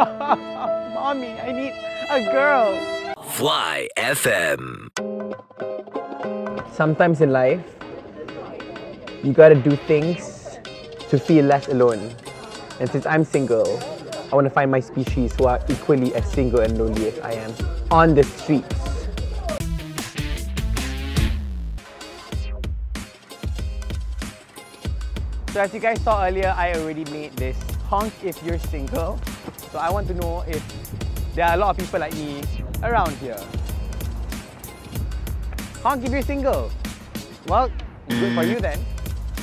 Mommy, I need a girl. Fly FM. Sometimes in life, you gotta do things to feel less alone. And since I'm single, I want to find my species who are equally as single and lonely as I am on the streets. So as you guys saw earlier, I already made this honk if you're single. So I want to know if there are a lot of people like me around here. Honk if you're single. Well, good for you then.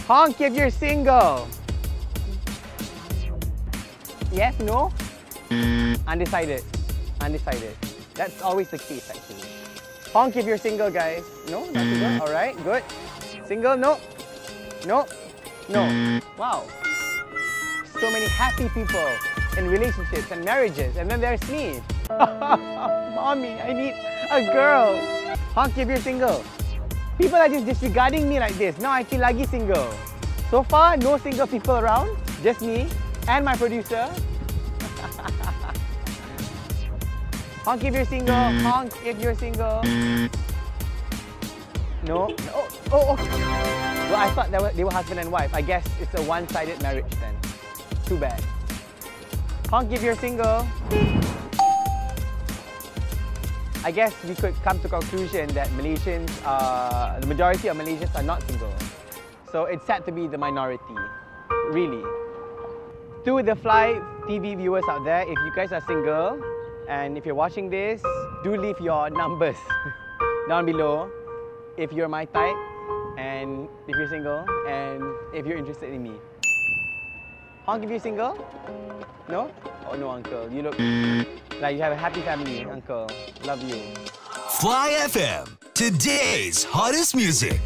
Honk if you're single. Yes, no? Undecided. Undecided. That's always the case actually. Honk if you're single, guys. No? Not single? Alright, good. Single? No. No. No. Wow. So many happy people in relationships and marriages. And then there's me. Mommy, I need a girl. Honk if you're single. People are just disregarding me like this. Now I feel lagi single. So far, no single people around. Just me and my producer. Honk if you're single. Honk if you're single. No? Oh, okay. Well, I thought they were husband and wife. I guess it's a one-sided marriage then. Too bad. Honk if you're single. I guess we could come to the conclusion that Malaysians, the majority of Malaysians are not single. So it's sad to be the minority, really. To the Fly TV viewers out there, if you guys are single, and if you're watching this, do leave your numbers down below. If you're my type, and if you're single, and if you're interested in me. Honk if you're single? No? Oh no, uncle. You look like you have a happy family, uncle. Love you. Fly FM, today's hottest music.